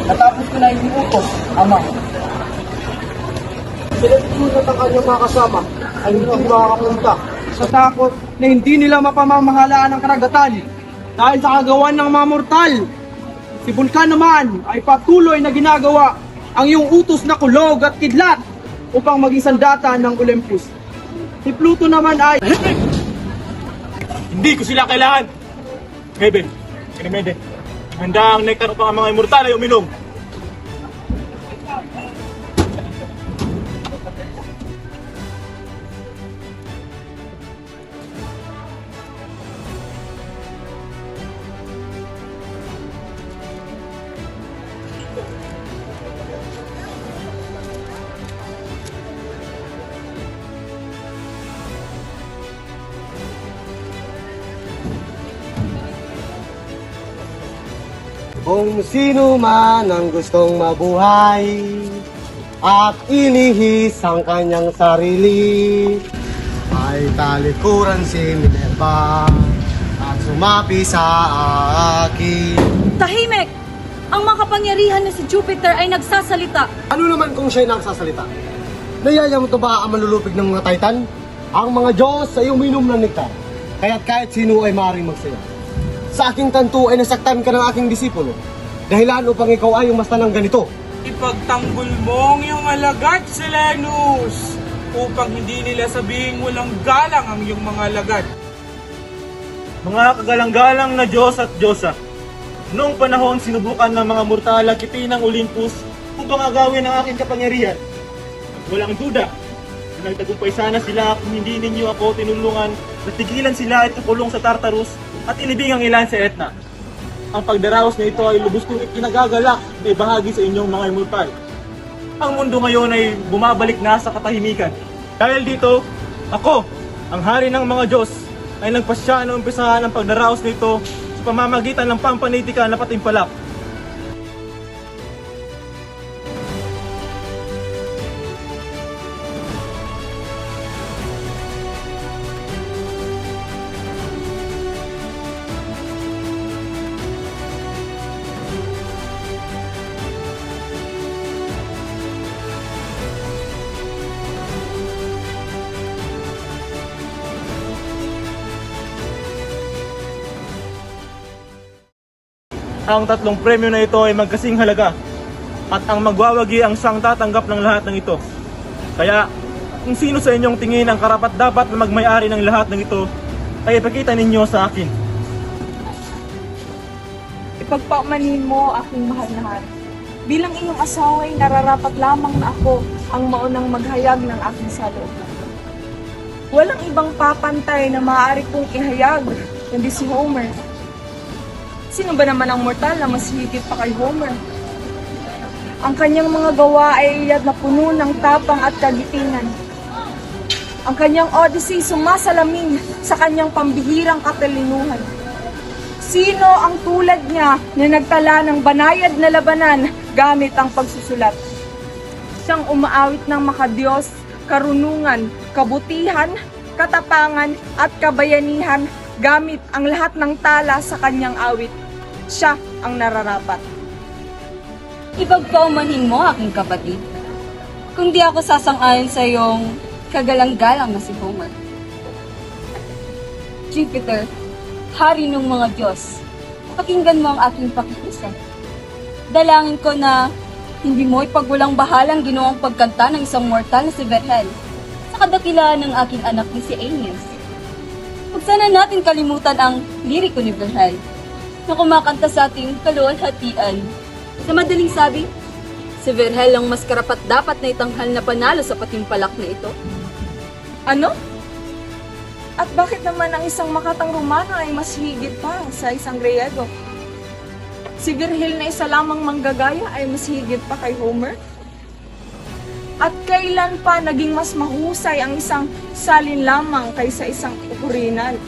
Natapos ko na iniutos, Ama. Sinunod at ang kanyang mga kasama ay hindi makakapunta sa takot na hindi nila mapamamahalaan ang karagatan dahil sa kagawan ng mga mortal. Si Vulcan naman ay patuloy na ginagawa ang iyong utos na kulog at kidlat upang maging sandata ng Olympus. Si Pluto naman ay... Hindi ko sila kailangan! Heaven, Ganymede, handa ang nektar upang ang mga immortal ay uminom. Kung sino man ang gustong mabuhay at inihis ang kanyang sarili, ay talikuran si Minerva at sumapi sa akin. Tahimik! Ang makapangyarihan na si Jupiter ay nagsasalita. Ano naman kung siya'y nagsasalita? Nayaya mo to ba ang malulupig ng mga Titan? Ang mga Diyos ay uminom ng nektar, kaya't kahit sino ay maaaring magsaya. Sa aking kanto ay nasaktan ka ng aking disipulo, dahilan upang ikaw ay umasta ng ganito. Ipagtanggol mo ang iyong alagad, Silenus, upang hindi nila sabihin walang galang ang iyong mga alagad. Mga kagalang-galang na Diyos at Diyosa, noong panahon sinubukan ng mga mortal akitin ng Olympus upang agawin ang aking kapangyarihan. Walang duda na nagtagumpay sana sila kung hindi ninyo ako tinulungan na tigilan sila at ikulong sa Tartarus at ilibing ang ilan sa Etna. Ang pagdaraos na ito ay lubos kong ikinagagalak na ibahagi sa inyong mga immortal. Ang mundo ngayon ay bumabalik na sa katahimikan. Dahil dito, ako, ang hari ng mga Diyos, ay nagpasya na umpisahan ang pagdaraos na ito sa pamamagitan ng pampanitika na patimpalak. Ang tatlong premyo na ito ay magkasing halaga at ang magwawagi ang siyang tatanggap ng lahat ng ito. Kaya kung sino sa inyong tingin ang karapat-dapat na magmay-ari ng lahat ng ito, ay ipakita ninyo sa akin. Ipagpaumanhin mo, aking mahal na hari. Bilang iyong asawa ay nararapat lamang na ako ang maunang maghayag ng aking salooban. Walang ibang papantay na maaari kong ihayag kundi si Homer. Sino ba naman ang mortal na mas higit pa kay Homer? Ang kanyang mga gawa ay iyad na puno ng tapang at kagitingan. Ang kanyang Odyssey sumasalamin sa kanyang pambihirang katalinuhan. Sino ang tulad niya na nagtala ng banayad na labanan gamit ang pagsusulat? Siyang umaawit ng makadiyos, karunungan, kabutihan, katapangan at kabayanihan gamit ang lahat ng tala sa kanyang awit. Siya ang nararapat. Ipagpaumanhin mo, aking kapatid. Kung di ako sasang-ayon sa iyong kagalang-galang na si Homer. Jupiter, hari ng mga Diyos, pakinggan mo ang aking pakiusap. Dalangin ko na hindi mo ipagwalang bahalang ginawang pagkanta ng isang mortal na si Vergel sa kadakilaan ng aking anak ni si Aeneas. Huwag sana natin kalimutan ang liriko ni Vergel na kumakanta sa ating kaluwalhatian. Sa madaling sabi, si Vergel ang mas karapat-dapat na itanghal na panalo sa patimpalak na ito. Ano? At bakit naman ang isang makatang Romano ay mas higit pa sa isang Griego? Si Virgil na isa lamang manggagaya ay mas higit pa kay Homer? At kailan pa naging mas mahusay ang isang salin lamang kaysa isang orinal?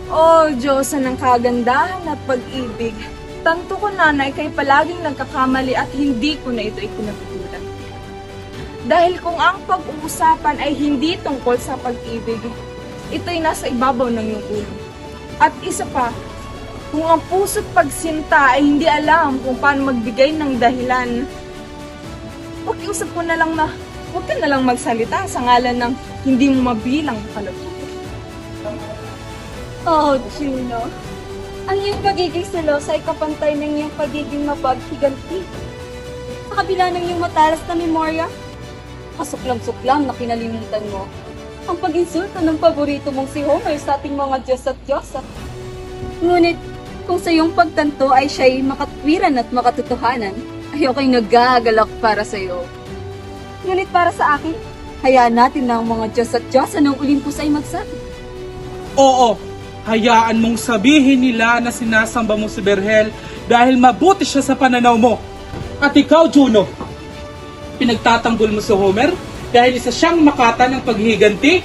O Diyosa ng kagandahan at pag-ibig, tanto ko na ikay palaging nagkakamali at hindi ko na ito ikinatutulan. Dahil kung ang pag-uusapan ay hindi tungkol sa pag-ibig, ito'y nasa ibabaw ng iyong ulo. At isa pa, Kung ang puso't pagsinta ay hindi alam kung paano magbigay ng dahilan, pakiusap ko na lang na huwag ka na lang magsalita sa ngalan ng hindi mo mabilang kalugtong. Oh, Juno. Ang iyong pagiging selosa ay kapantay ng iyong pagiging mapaghiganti. Sa kabila ng iyong matalas na memorya, kasuklam-suklam na kinalimutan mo ang pag-insulto ng paborito mong si Homer sa ating mga Diyos at Diyosa. Ngunit, kung sa iyong pagtanto ay siya'y makatwiran at makatotohanan, ay ako'y nagagalak para sa iyo. Ngunit para sa akin, hayaan natin na ang mga Diyos at Diyosa ng Olympus ay magsabi. Oo, hayaan mong sabihin nila na sinasamba mo si Berhel dahil mabuti siya sa pananaw mo. At ikaw, Juno, pinagtatanggol mo si Homer dahil isa siyang makata ng paghiganti?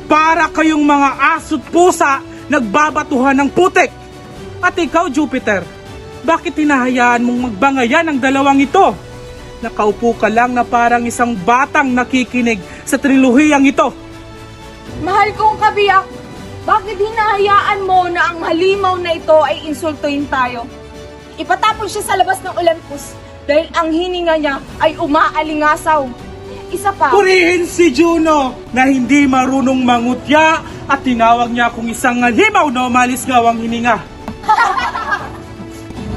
Para kayong mga aso't pusa nagbabatuhan ng putik. At ikaw, Jupiter, bakit hinahayaan mong magbangayan ang dalawang ito? Nakaupo ka lang na parang isang batang nakikinig sa trilohiyang ito. Mahal kong kabiyak, bakit hinahayaan mo na ang halimaw na ito ay insultuin tayo? Ipatapon siya sa labas ng Olympus dahil ang hininga niya ay umaalingasaw. Isa pa, Purihin si Juno na hindi marunong mangutya at tinawag niya akong isang halimaw na umalis ngawang hininga.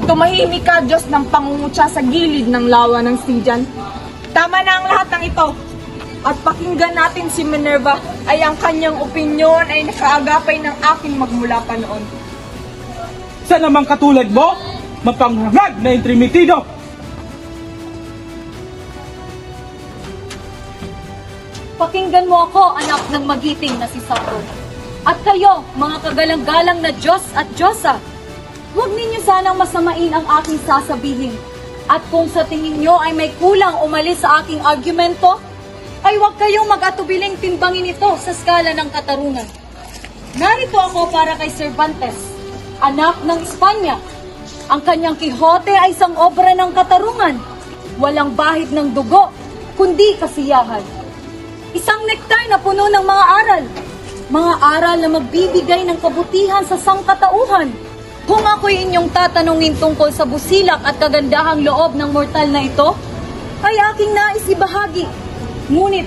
tumahimik ka, Diyos ng pangungutya sa gilid ng lawa ng Stygian. Tama na ang lahat ng ito. At pakinggan natin si Minerva ay ang kanyang opinyon ay nakaagapay ng aking magmula pa noon. Sa namang katulad mo, mapanghangad na intrimitido. Pakinggan mo ako, anak ng magiting na si Saturn. At kayo, mga kagalang-galang na Diyos at Diyosa, huwag ninyo sanang masamain ang aking sasabihin. At kung sa tingin nyo ay may kulang umalis sa aking argumento, ay huwag kayong mag-atubiling timbangin ito sa skala ng katarungan. Narito ako para kay Cervantes, anak ng Espanya. Ang kanyang Quixote ay isang obra ng katarungan. Walang bahid ng dugo, kundi kasiyahan. Isang nektar na puno ng mga aral. Mga aral na magbibigay ng kabutihan sa sangkatauhan. Kung ako'y inyong tatanungin tungkol sa busilak at kagandahang loob ng mortal na ito, ay aking nais ibahagi. Ngunit,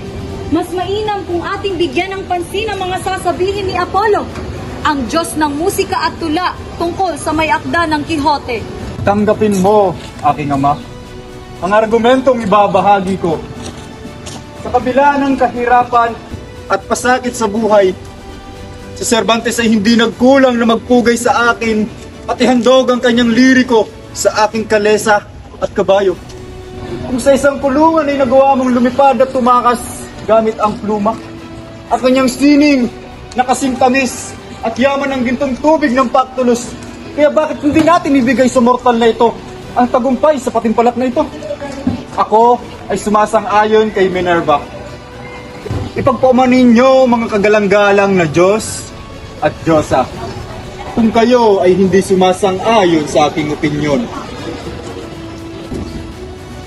mas mainam kung ating bigyan ng pansin ang mga sasabihin ni Apollo, ang Diyos ng musika at tula tungkol sa may akda ng Quixote. Tanggapin mo, aking ama, ang argumentong ibabahagi ko. Sa kabila ng kahirapan at pasakit sa buhay, si Cervantes ay hindi nagkulang na magpugay sa akin at ihandog ang kanyang liriko sa aking kalesa at kabayo. Kung sa isang kulungan ay nagawa mong lumipad at tumakas gamit ang pluma, at kanyang sining na kasing tamis at yaman ng gintong tubig ng Pactolus, kaya bakit hindi natin ibigay sa mortal na ito ang tagumpay sa patimpalak na ito? Ako ay sumasang-ayon kay Minerva. Ipagpaumanin ninyo mga kagalang-galang na Diyos at Diyosa kung kayo ay hindi sumasang-ayon sa aking opinyon.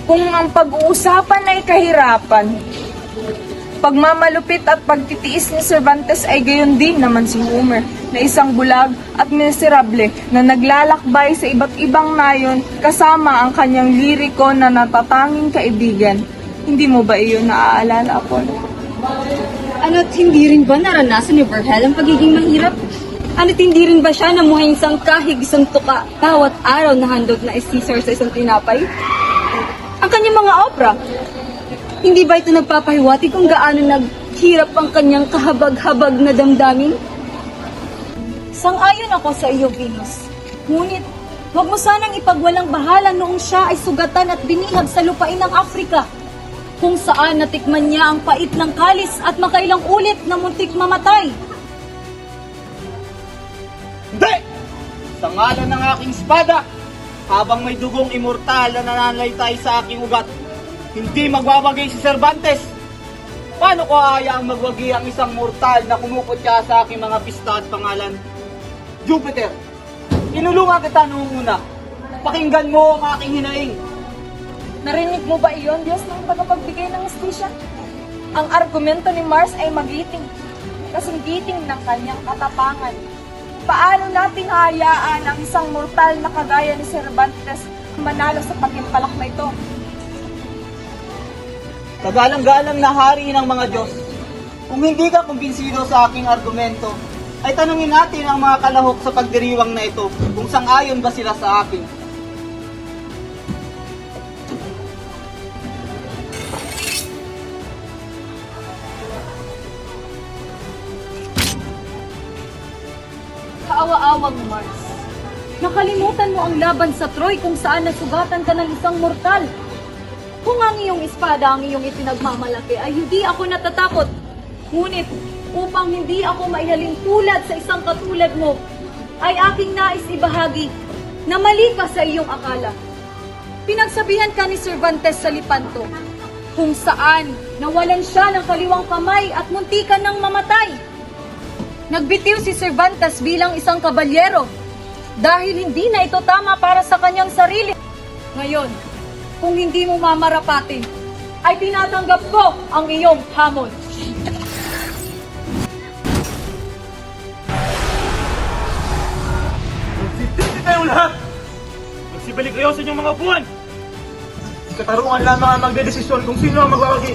Kung ang pag-uusapan ay kahirapan, pagmamalupit at pagtitiis ni Cervantes ay gayon din naman si Homer, na isang bulag at miserable na naglalakbay sa iba't ibang nayon kasama ang kanyang liriko na natatanging kaibigan. Hindi mo ba iyon naaalala, Apollo? Ano't hindi rin ba naranasan ni Vergil ang pagiging mahirap? Ano't hindi rin ba siya namuhay isang kahig isang tuka bawat araw na handog na Caesar sa isang tinapay? Ang kanyang mga opera, hindi ba ito nagpapahiwatig kung gaano naghirap ang kanyang kahabag-habag na damdamin? Sang-ayon ako sa iyo, Venus. Ngunit, huwag mo sanang ipagwalang bahala noong siya ay sugatan at binihag sa lupain ng Afrika, kung saan natikman niya ang pait ng kalis at makailang ulit na muntik mamatay. Hindi! Sa ngalan ng aking espada, habang may dugong immortal na nananaytay sa aking ugat, hindi magbabagay si Cervantes. Paano ko hayaang magwagi ang isang mortal na kumukutya sa aking mga pista at pangalan? Jupiter, inulungan kita noong una. Pakinggan mo ang aking hinaing. Narinig mo ba iyon, Diyos ng tagapagbigay ng hustisya? Ang argumento ni Mars ay magiting, kasing giting ng kanyang katapangan. Paano natin hayaan ang isang mortal na kagaya ni Cervantes manalo sa paghimpalak na ito? Kagalang-galang na hari ng mga Diyos, kung hindi ka kumbinsido sa aking argumento, ay tanungin natin ang mga kalahok sa pagdiriwang na ito kung sang-ayon ba sila sa akin. Kaawa-awang Mars. Nakalimutan mo ang laban sa Troy kung saan nasugatan ka ng isang mortal. Kung ang iyong espada ang iyong ipinagmamalaki ay hindi ako natatakot. Ngunit upang hindi ako maihaling tulad sa isang katulad mo, ay aking nais ibahagi na mali ka sa iyong akala. Pinagsabihan ka ni Cervantes sa Lepanto, kung saan nawalan siya ng kaliwang kamay at muntikan ng mamatay. Nagbitiw si Cervantes bilang isang kabalyero dahil hindi na ito tama para sa kanyang sarili. Ngayon, kung hindi mo mamarapatin, ay tinatanggap ko ang iyong hamon. Magsitindi kayong lahat! Magsibalik kayo sa inyong mga upuan! Katarungan lamang ang magdedesisyon kung sino ang magwawagi.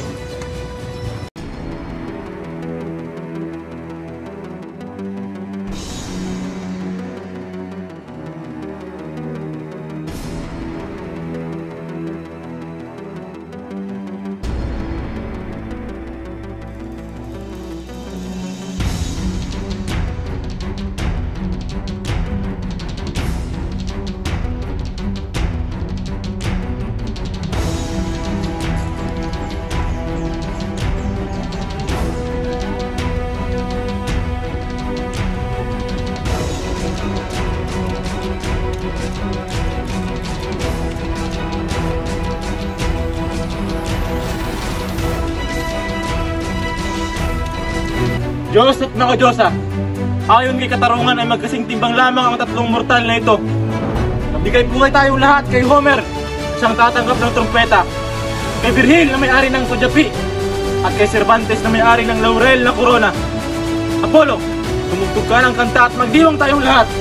Diyos at mga Diyosa, ayon kay katarungan ay magkasing timbang lamang ang tatlong mortal na ito. Nagbigay buhay tayong lahat kay Homer, siyang tatanggap ng trumpeta, kay Virgil na may-ari ng Kudyapi, at kay Cervantes na may-ari ng laurel na korona. Apollo, tumugtog ka ng kanta at magdiwang tayong lahat.